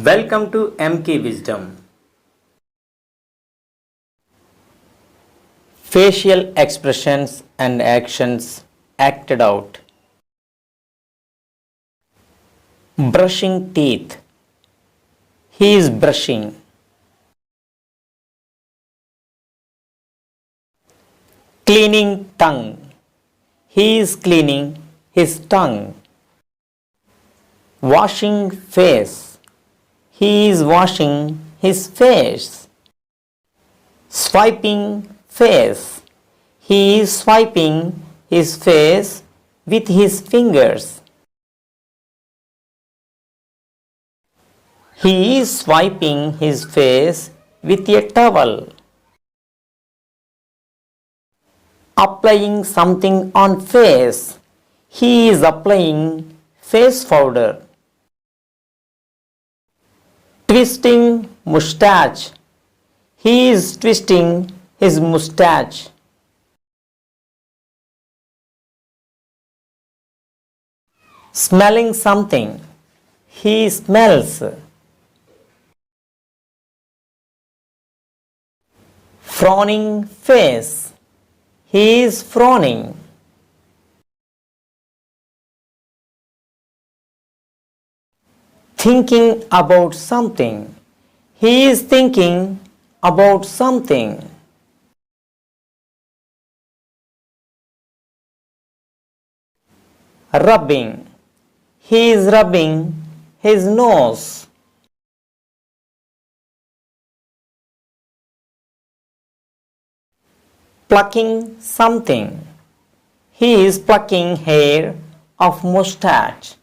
Welcome to MK Wisdom. Facial expressions and actions acted out. Brushing teeth. He is brushing. Cleaning tongue. He is cleaning his tongue. Washing face. He is washing his face. Swiping face. He is swiping his face with his fingers. He is swiping his face with a towel. Applying something on face. He is applying face powder. Twisting mustache. He is twisting his mustache. Smelling something. He smells. Frowning face. He is frowning. Thinking about something. He is thinking about something. Rubbing. He is rubbing his nose. Plucking something. He is plucking hair of mustache.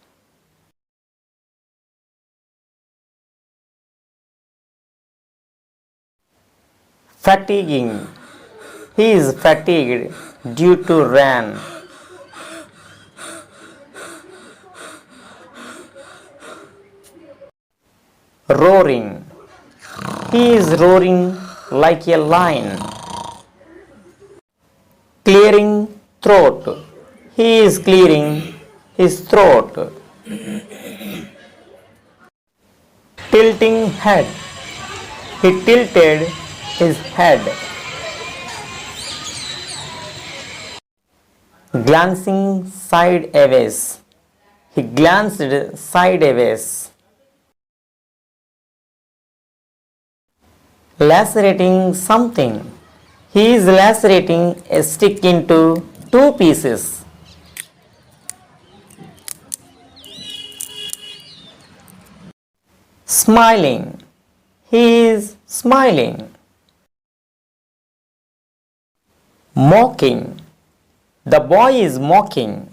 Fatiguing. He is fatigued due to rain. Roaring. He is roaring like a lion. Clearing throat. He is clearing his throat. Tilting head. He tilted his head. Glancing sideways. He glanced sideways. Lacerating something. He is lacerating a stick into two pieces. Smiling. He is smiling. Mocking. The boy is mocking.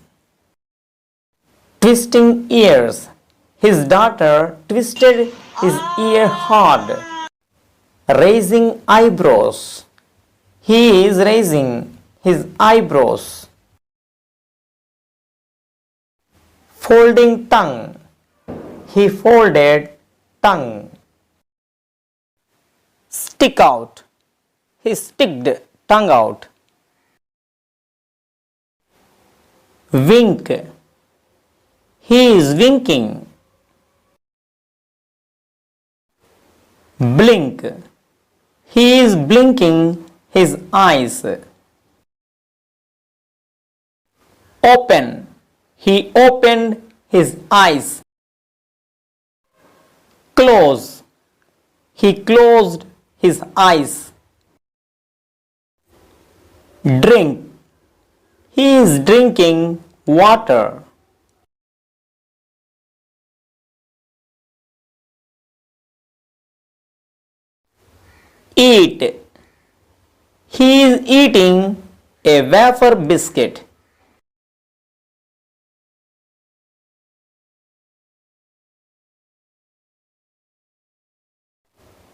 Twisting ears. His daughter twisted his ear hard. Raising eyebrows. He is raising his eyebrows. Folding tongue. He folded tongue. Stick out. He sticked tongue out. Wink. He is winking. Blink. He is blinking his eyes. Open. He opened his eyes. Close. He closed his eyes. Drink. He is drinking water. Eat. He is eating a wafer biscuit.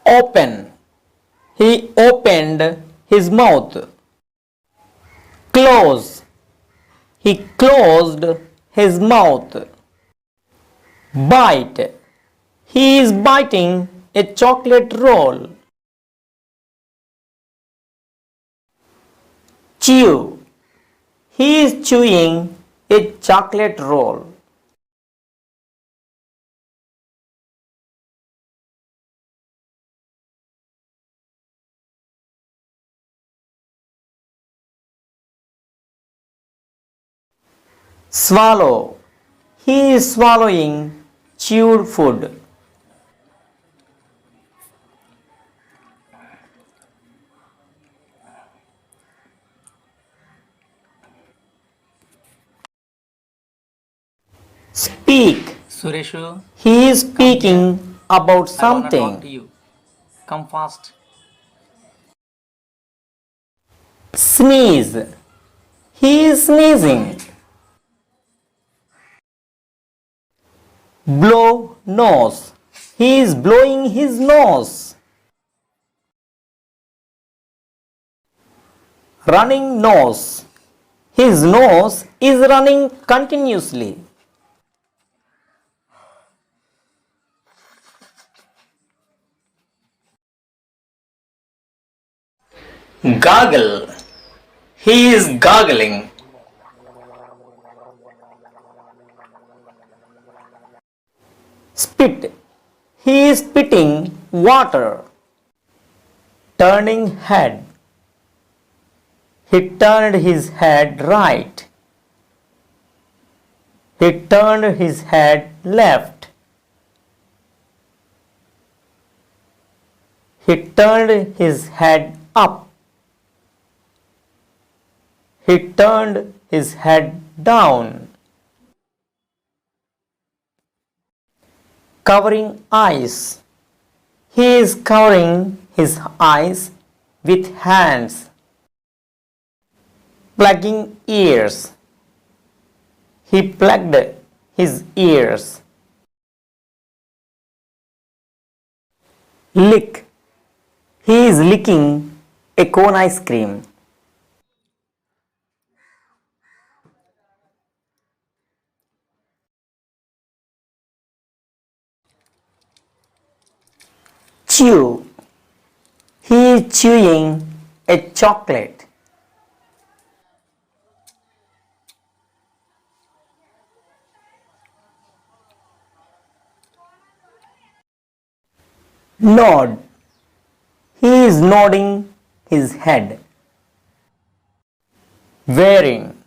Open. He opened his mouth. Close. He closed his mouth. Bite. He is biting a chocolate roll. Chew. He is chewing a chocolate roll. Swallow. He is swallowing chewed food. Speak. Sureshu, He is speaking about I wanna talk to something. you. Come fast. Sneeze. He is sneezing. Blow nose. He is blowing his nose. Running nose. His nose is running continuously. Gargle. He is gargling. Spit. He is spitting water. Turning head. He turned his head right. He turned his head left. He turned his head up. He turned his head down. Covering eyes. He is covering his eyes with hands. Plugging ears. He plugged his ears. Lick. He is licking a cone ice cream. Chew. He is chewing a chocolate. Nod. He is nodding his head. Wearing.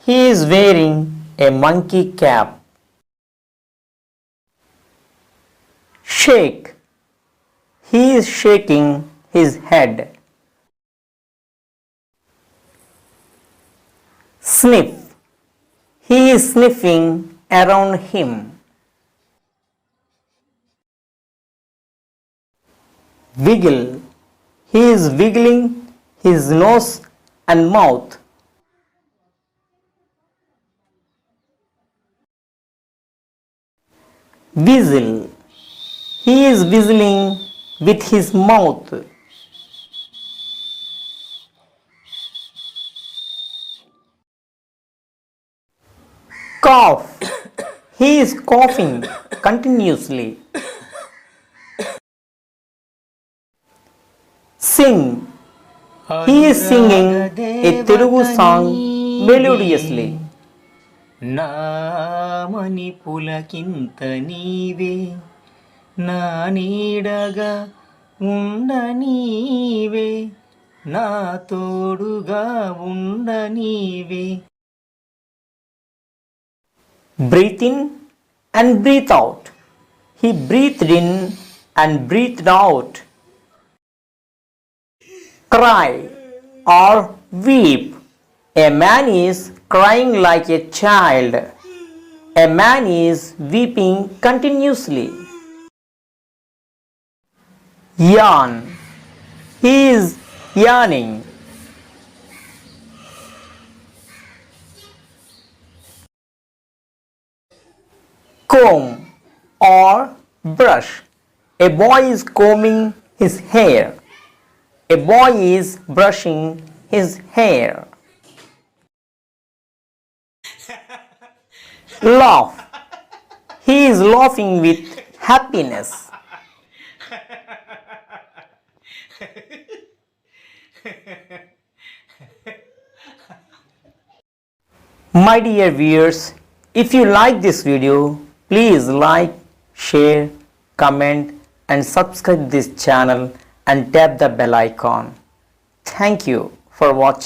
He is wearing a monkey cap. Shake. He is shaking his head. Sniff. He is sniffing around him. Wiggle. He is wiggling his nose and mouth. Whistle. He is whistling with his mouth. Cough. He is coughing continuously. Sing. He is singing a Telugu song melodiously. నామని పులకింత నీవే నా నీడగా ఉండ నీవే నా తోడుగా ఉండ నీవే. Breathe in and breathe out. He breathed in and breathed out. Cry or weep. A man is crying like a child. A man is weeping continuously. Yawn. He is yawning. Comb or brush. A boy is combing his hair. A boy is brushing his hair. Laugh. He is laughing with happiness. My dear viewers, if you like this video, please like, share, comment and subscribe this channel and tap the bell icon. Thank you for watching.